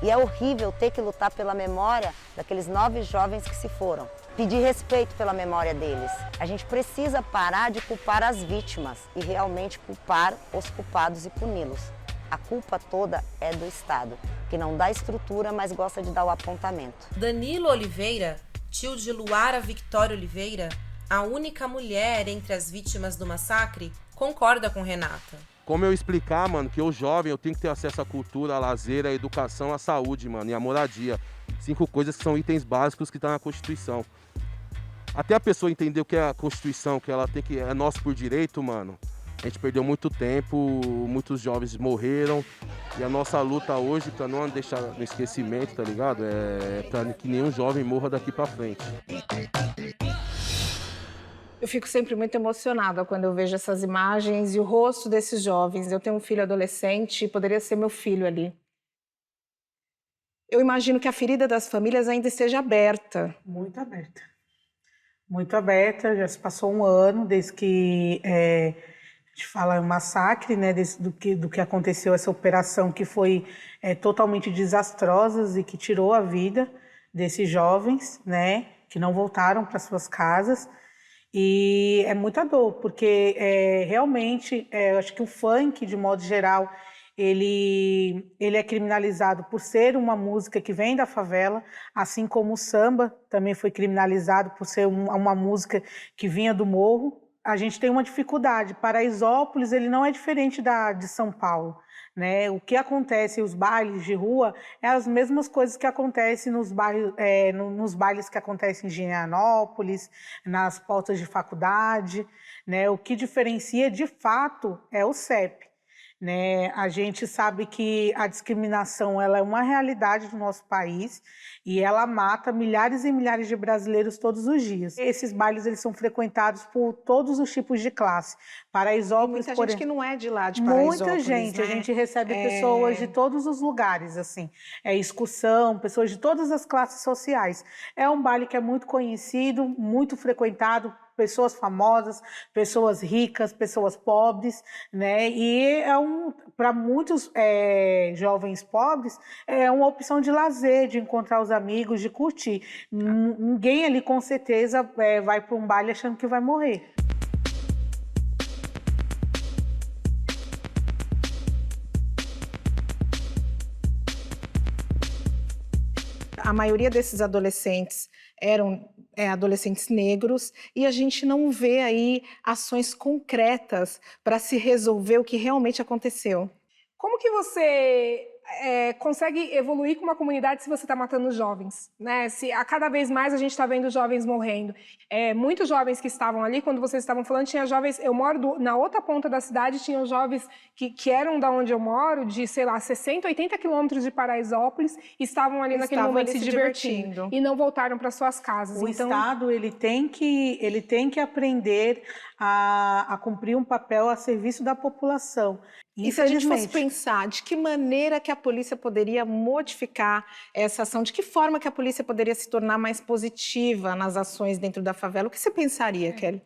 E é horrível ter que lutar pela memória daqueles 9 jovens que se foram. Pedir respeito pela memória deles. A gente precisa parar de culpar as vítimas e realmente culpar os culpados e puni-los. A culpa toda é do Estado, que não dá estrutura, mas gosta de dar o apontamento. Danilo Oliveira, tio de Luara Victória Oliveira, a única mulher entre as vítimas do massacre, concorda com Renata. Como eu explicar, mano, que o jovem eu tenho que ter acesso à cultura, à lazer, à educação, à saúde, mano, e à moradia. 5 coisas que são itens básicos que estão na Constituição. Até a pessoa entender o que é a Constituição, que ela tem que é nosso por direito, mano. A gente perdeu muito tempo, muitos jovens morreram. E a nossa luta hoje, pra não deixar no esquecimento, tá ligado? É pra que nenhum jovem morra daqui pra frente. Eu fico sempre muito emocionada quando eu vejo essas imagens e o rosto desses jovens. Eu tenho um filho adolescente e poderia ser meu filho ali. Eu imagino que a ferida das famílias ainda esteja aberta. Muito aberta. Muito aberta. Já se passou um ano desde que a gente fala massacre, né, do que aconteceu, essa operação que foi totalmente desastrosa e que tirou a vida desses jovens, né, que não voltaram para suas casas. E é muita dor, porque realmente, eu acho que o funk, de modo geral, ele é criminalizado por ser uma música que vem da favela, assim como o samba também foi criminalizado por ser uma música que vinha do morro. A gente tem uma dificuldade. Paraisópolis, ele não é diferente de São Paulo, né? O que acontece, os bailes de rua, é as mesmas coisas que acontecem nos bailes que acontecem em Gianópolis, nas portas de faculdade, né? O que diferencia, de fato, é o CEP. Né? A gente sabe que a discriminação ela é uma realidade do nosso país e ela mata milhares e milhares de brasileiros todos os dias. Esses bailes eles são frequentados por todos os tipos de classe. Paraisópolis, tem muita gente que não é de lá, de Paraisópolis. Paraisópolis, Muita gente, né? a gente recebe pessoas de todos os lugares, assim. É excursão, pessoas de todas as classes sociais. É um baile que é muito conhecido, muito frequentado, pessoas famosas, pessoas ricas, pessoas pobres, né? E para muitos jovens pobres é uma opção de lazer, de encontrar os amigos, de curtir. Ninguém ali com certeza vai para um baile achando que vai morrer. A maioria desses adolescentes eram adolescentes negros e a gente não vê aí ações concretas para se resolver o que realmente aconteceu. Como que você consegue evoluir com uma comunidade se você está matando jovens, né? Se a cada vez mais a gente está vendo jovens morrendo. Muitos jovens que estavam ali, quando vocês estavam falando, tinha jovens... Eu moro na outra ponta da cidade, tinham jovens que eram da onde eu moro, de, sei lá, 60, 80 quilômetros de Paraisópolis, e estavam ali naquele momento se divertindo e não voltaram para suas casas. O Estado ele tem que aprender a cumprir um papel a serviço da população. E se a gente fosse pensar de que maneira que a polícia poderia modificar essa ação, de que forma que a polícia poderia se tornar mais positiva nas ações dentro da favela, o que você pensaria, Kelly?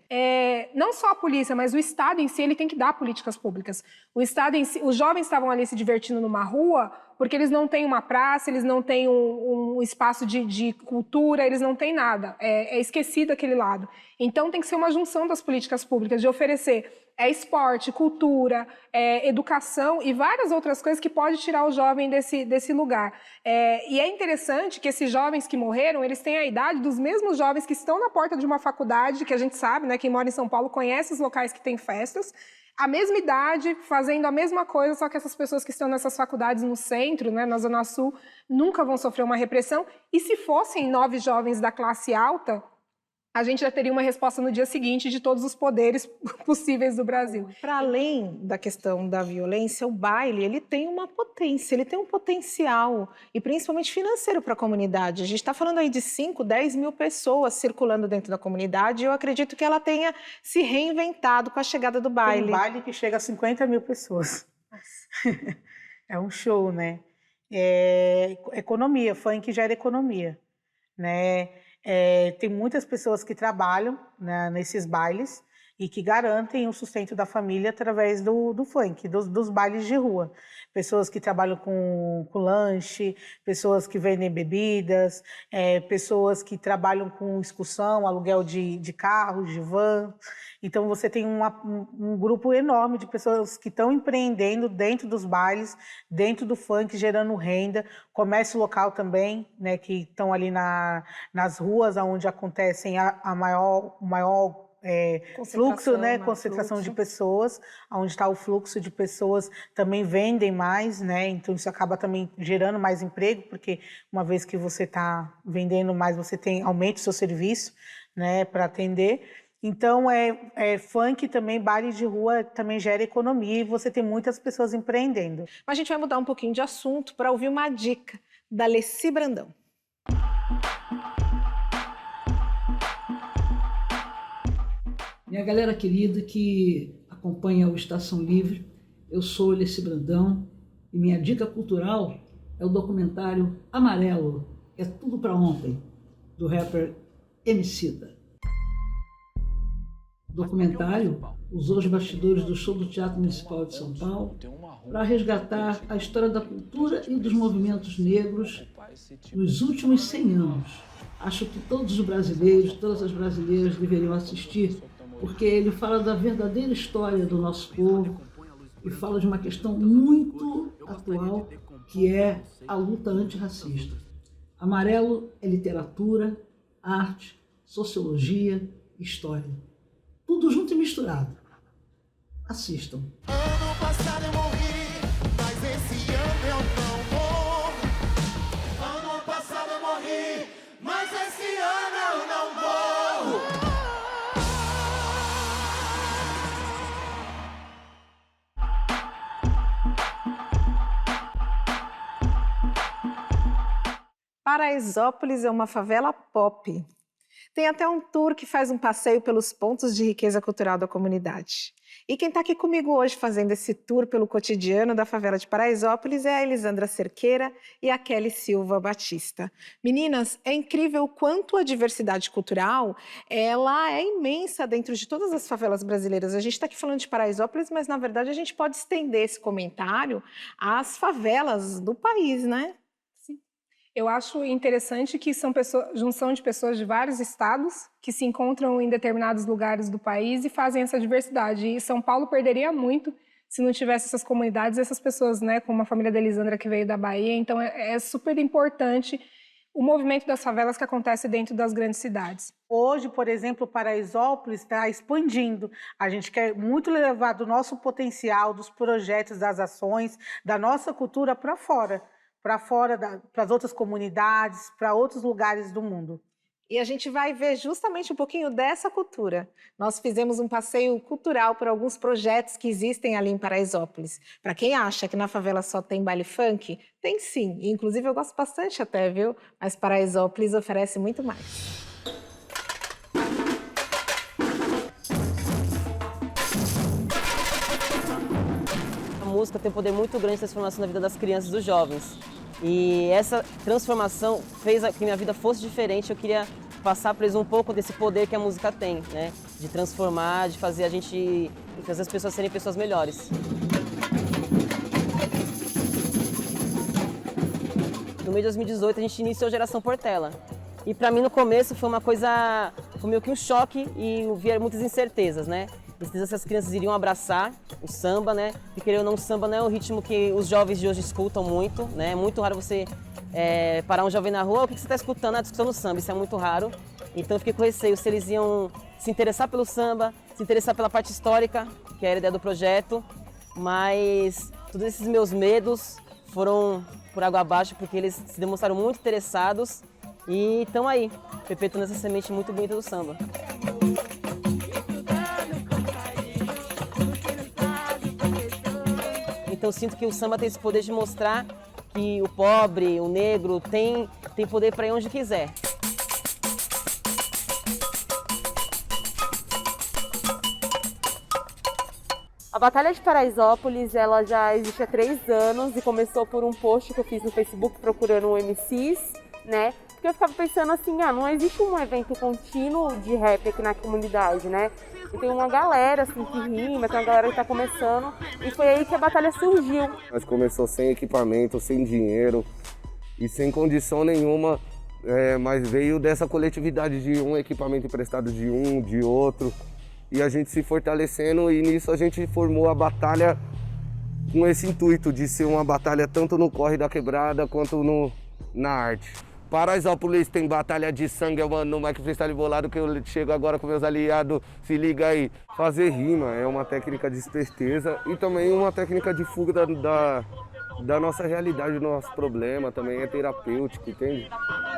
Não só a polícia, mas o Estado em si, ele tem que dar políticas públicas. O Estado em si, os jovens estavam ali se divertindo numa rua porque eles não têm uma praça, eles não têm um espaço de cultura, eles não têm nada. É esquecido aquele lado. Então tem que ser uma junção das políticas públicas, de oferecer esporte, cultura, educação e várias outras coisas que pode tirar o jovem desse lugar. E é interessante que esses jovens que morreram, eles têm a idade dos mesmos jovens que estão na porta de uma faculdade, que a gente sabe, né, quem mora em São Paulo conhece os locais que tem festas, a mesma idade, fazendo a mesma coisa, só que essas pessoas que estão nessas faculdades no centro, né, na Zona Sul, nunca vão sofrer uma repressão. E se fossem 9 jovens da classe alta, a gente já teria uma resposta no dia seguinte de todos os poderes possíveis do Brasil. Para além da questão da violência, o baile ele tem uma potência, ele tem um potencial, e principalmente financeiro para a comunidade. A gente está falando aí de 5, 10 mil pessoas circulando dentro da comunidade, e eu acredito que ela tenha se reinventado com a chegada do baile. Tem um baile que chega a 50 mil pessoas. É um show, né? Economia, funk gera economia, né? Tem muitas pessoas que trabalham, né, nesses bailes e que garantem o sustento da família através do funk, dos bailes de rua. Pessoas que trabalham com lanche, pessoas que vendem bebidas, pessoas que trabalham com excursão, aluguel de carros, de van. Então você tem um grupo enorme de pessoas que estão empreendendo dentro dos bailes, dentro do funk, gerando renda, comércio local também, né, que estão ali nas ruas onde acontecem o maior fluxo, né, concentração de pessoas, onde está o fluxo de pessoas também vendem mais, né, então isso acaba também gerando mais emprego, porque uma vez que você está vendendo mais, você aumenta o seu serviço, né, para atender. Então, funk também, baile de rua também gera economia e você tem muitas pessoas empreendendo. Mas a gente vai mudar um pouquinho de assunto para ouvir uma dica da Leci Brandão. Minha galera querida que acompanha o Estação Livre, eu sou Leci Brandão e minha dica cultural é o documentário Amarelo, é tudo pra ontem, do rapper Emicida. O documentário usou os bastidores do show do Teatro Municipal de São Paulo para resgatar a história da cultura e dos movimentos negros nos últimos 100 anos. Acho que todos os brasileiros, todas as brasileiras deveriam assistir, porque ele fala da verdadeira história do nosso povo e fala de uma questão muito atual, que é a luta antirracista. Amarelo é literatura, arte, sociologia, história. Tudo junto e misturado. Assistam. Ano passado eu morri, mas esse ano eu não morro. Ano passado eu morri, mas esse ano eu não morro. Paraisópolis é uma favela pop. Tem até um tour que faz um passeio pelos pontos de riqueza cultural da comunidade. E quem está aqui comigo hoje fazendo esse tour pelo cotidiano da favela de Paraisópolis é a Elisandra Cerqueira e a Kelly Silva Batista. Meninas, é incrível o quanto a diversidade cultural ela é imensa dentro de todas as favelas brasileiras. A gente está aqui falando de Paraisópolis, mas na verdade a gente pode estender esse comentário às favelas do país, né? Eu acho interessante que são junção de pessoas de vários estados que se encontram em determinados lugares do país e fazem essa diversidade. E São Paulo perderia muito se não tivesse essas comunidades, essas pessoas, né, como a família da Elisandra que veio da Bahia. Então é super importante o movimento das favelas que acontece dentro das grandes cidades. Hoje, por exemplo, Paraisópolis está expandindo. A gente quer muito levar do nosso potencial, dos projetos, das ações, da nossa cultura para fora. Para as outras comunidades, para outros lugares do mundo. E a gente vai ver justamente um pouquinho dessa cultura. Nós fizemos um passeio cultural por alguns projetos que existem ali em Paraisópolis. Para quem acha que na favela só tem baile funk, tem sim. Inclusive eu gosto bastante até, viu? Mas Paraisópolis oferece muito mais. A música tem um poder muito grande de transformação na vida das crianças e dos jovens. E essa transformação fez que minha vida fosse diferente. Eu queria passar para eles um pouco desse poder que a música tem, né? De transformar, de fazer fazer as pessoas serem pessoas melhores. No mês de 2018 a gente iniciou a Geração Portela. E para mim no começo foi meio que um choque e vieram muitas incertezas, né? Se as crianças iriam abraçar o samba, né? E querendo ou não, o samba não é o ritmo que os jovens de hoje escutam muito, né? É muito raro você parar um jovem na rua, o que você está escutando? A discussão do samba, isso é muito raro. Então eu fiquei com receio se eles iam se interessar pelo samba, se interessar pela parte histórica, que era a ideia do projeto, mas todos esses meus medos foram por água abaixo, porque eles se demonstraram muito interessados e estão aí, perpetuando essa semente muito bonita do samba. Então eu sinto que o samba tem esse poder de mostrar que o pobre, o negro, tem poder para ir onde quiser. A Batalha de Paraisópolis, ela já existe há 3 anos e começou por um post que eu fiz no Facebook procurando MCs, né? Porque eu ficava pensando assim, não existe um evento contínuo de rap aqui na comunidade, né? E tem uma galera assim que rima, tem uma galera que tá começando, e foi aí que a batalha surgiu. Nós começou sem equipamento, sem dinheiro e sem condição nenhuma, mas veio dessa coletividade de um equipamento emprestado de outro, e a gente se fortalecendo, e nisso a gente formou a batalha com esse intuito de ser uma batalha tanto no corre da quebrada quanto na arte. Paraisópolis tem batalha de sangue, mano, no Mike Freestyle bolado que eu chego agora com meus aliados, se liga aí. Fazer rima é uma técnica de esperteza e também uma técnica de fuga da nossa realidade, do nosso problema, também é terapêutico, entende?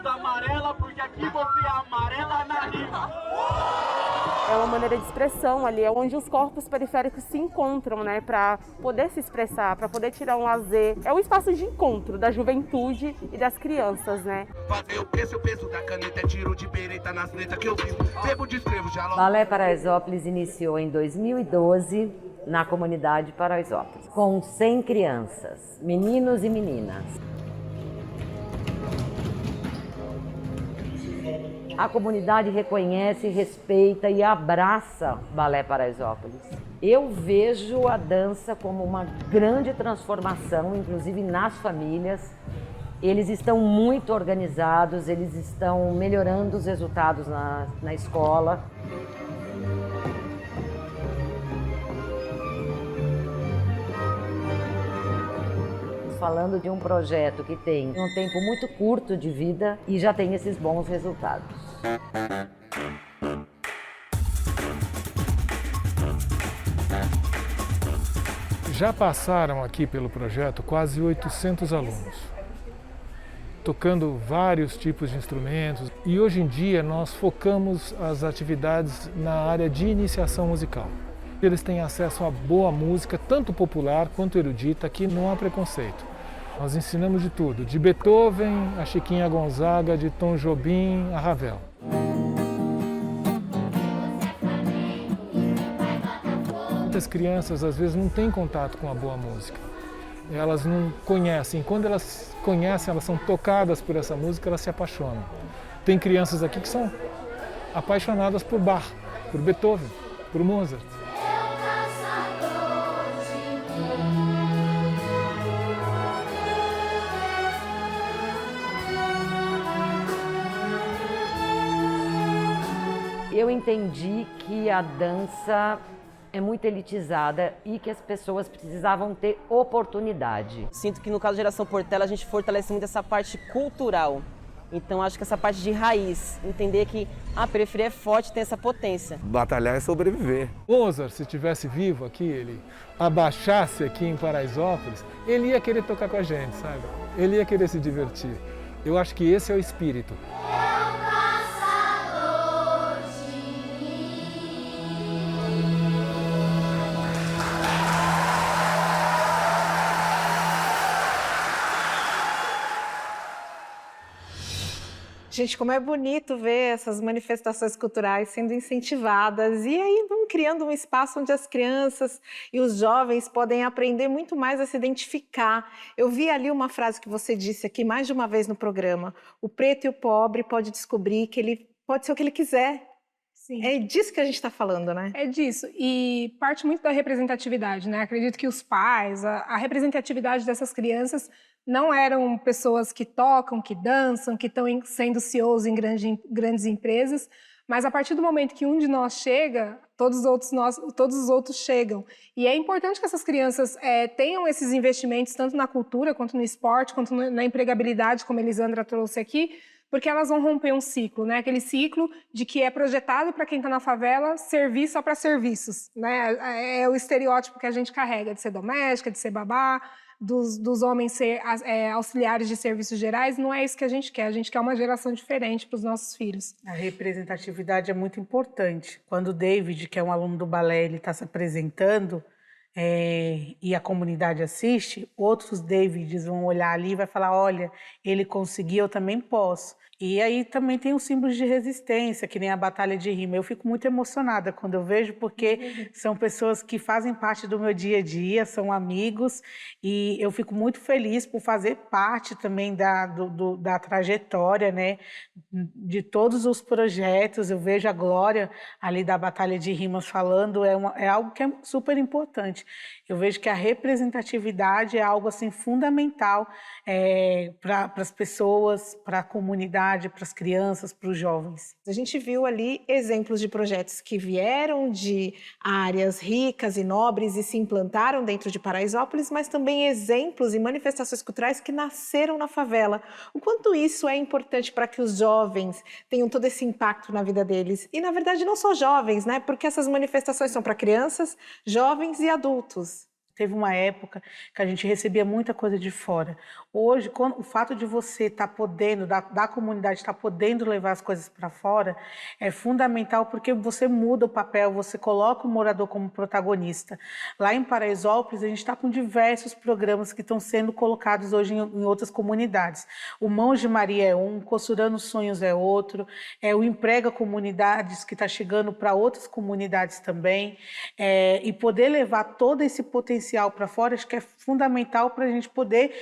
Amarela, porque aqui você é amarela na rima. É uma maneira de expressão ali, é onde os corpos periféricos se encontram, né, para poder se expressar, para poder tirar um lazer. É um espaço de encontro da juventude e das crianças, né? Fazer o peso da caneta é tiro de bereta nas letras que eu vivo. Bebo de escrevo já logo. Balé Paraisópolis iniciou em 2012 na comunidade Paraisópolis, com 100 crianças, meninos e meninas. A comunidade reconhece, respeita e abraça Balé Paraisópolis. Eu vejo a dança como uma grande transformação, inclusive nas famílias. Eles estão muito organizados, eles estão melhorando os resultados na escola. Falando de um projeto que tem um tempo muito curto de vida e já tem esses bons resultados. Já passaram aqui pelo projeto quase 800 alunos, tocando vários tipos de instrumentos. E hoje em dia nós focamos as atividades na área de iniciação musical. Eles têm acesso a boa música, tanto popular quanto erudita, aqui não há preconceito. Nós ensinamos de tudo, de Beethoven a Chiquinha Gonzaga, de Tom Jobim a Ravel. Muitas crianças às vezes não têm contato com a boa música. Elas não conhecem. Quando elas conhecem, elas são tocadas por essa música, elas se apaixonam. Tem crianças aqui que são apaixonadas por Bach, por Beethoven, por Mozart. Eu entendi que a dança é muito elitizada e que as pessoas precisavam ter oportunidade. Sinto que no caso da Geração Portela a gente fortalece muito essa parte cultural. Então acho que essa parte de raiz, entender que a periferia é forte, tem essa potência. Batalhar é sobreviver. Mozart, se estivesse vivo aqui, ele abaixasse aqui em Paraisópolis, ele ia querer tocar com a gente, sabe? Ele ia querer se divertir. Eu acho que esse é o espírito. Gente, como é bonito ver essas manifestações culturais sendo incentivadas e aí vão criando um espaço onde as crianças e os jovens podem aprender muito mais a se identificar. Eu vi ali uma frase que você disse aqui mais de uma vez no programa. O preto e o pobre pode descobrir que ele pode ser o que ele quiser. Sim. É disso que a gente está falando, né? É disso. E parte muito da representatividade, né? Acredito que os pais, a representatividade dessas crianças não eram pessoas que tocam, que dançam, que estão sendo CEOs em grandes empresas, mas a partir do momento que um de nós chega, todos os outros chegam. E é importante que essas crianças tenham esses investimentos tanto na cultura, quanto no esporte, quanto na empregabilidade, como a Elisandra trouxe aqui, porque elas vão romper um ciclo, né? Aquele ciclo de que é projetado para quem está na favela servir só para serviços, né? É o estereótipo que a gente carrega de ser doméstica, de ser babá, dos homens ser auxiliares de serviços gerais. Não é isso que a gente quer uma geração diferente para os nossos filhos. A representatividade é muito importante. Quando o David, que é um aluno do balé, ele está se apresentando e a comunidade assiste, outros Davids vão olhar ali e vai falar, olha, ele conseguiu, eu também posso. E aí também tem os símbolos de resistência, que nem a batalha de rima. Eu fico muito emocionada quando eu vejo, porque são pessoas que fazem parte do meu dia a dia, são amigos, e eu fico muito feliz por fazer parte também da trajetória, né, de todos os projetos. Eu vejo a Glória ali da batalha de rimas falando, é algo que é super importante. Eu vejo que a representatividade é algo assim fundamental para as pessoas, para a comunidade, para as crianças, para os jovens. A gente viu ali exemplos de projetos que vieram de áreas ricas e nobres e se implantaram dentro de Paraisópolis, mas também exemplos e manifestações culturais que nasceram na favela. O quanto isso é importante para que os jovens tenham todo esse impacto na vida deles. E, na verdade, não só jovens, né? Porque essas manifestações são para crianças, jovens e adultos. Teve uma época que a gente recebia muita coisa de fora. Hoje, o fato de você estar podendo, da comunidade estar podendo levar as coisas para fora, é fundamental, porque você muda o papel, você coloca o morador como protagonista. Lá em Paraisópolis, a gente está com diversos programas que estão sendo colocados hoje em outras comunidades. O Mãos de Maria é um, Costurando Sonhos é outro, o Emprega Comunidades, que está chegando para outras comunidades também, e poder levar todo esse potencial para fora, acho que é fundamental para a gente poder,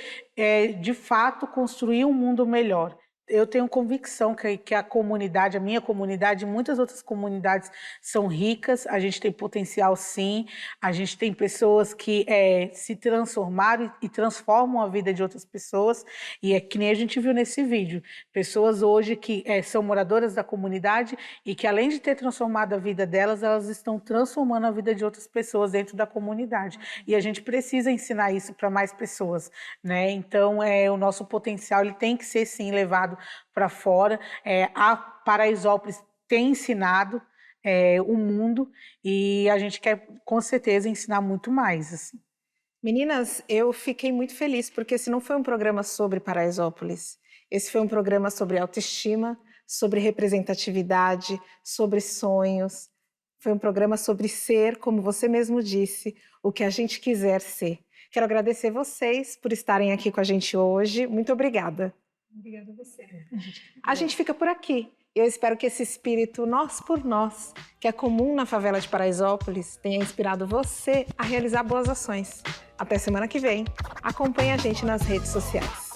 de fato, construir um mundo melhor. Eu tenho convicção que a comunidade, a minha comunidade e muitas outras comunidades são ricas, a gente tem potencial sim, a gente tem pessoas que se transformaram e transformam a vida de outras pessoas, e é que nem a gente viu nesse vídeo, pessoas hoje que são moradoras da comunidade e que além de ter transformado a vida delas, elas estão transformando a vida de outras pessoas dentro da comunidade, e a gente precisa ensinar isso para mais pessoas, né? Então o nosso potencial ele tem que ser sim levado para fora. A Paraisópolis tem ensinado o mundo e a gente quer com certeza ensinar muito mais. Assim. Meninas, eu fiquei muito feliz, porque esse não foi um programa sobre Paraisópolis. Esse foi um programa sobre autoestima, sobre representatividade, sobre sonhos. Foi um programa sobre ser, como você mesmo disse, o que a gente quiser ser. Quero agradecer vocês por estarem aqui com a gente hoje. Muito obrigada. Obrigada a você. A gente fica por aqui. Eu espero que esse espírito nós por nós, que é comum na favela de Paraisópolis, tenha inspirado você a realizar boas ações. Até semana que vem. Acompanhe a gente nas redes sociais.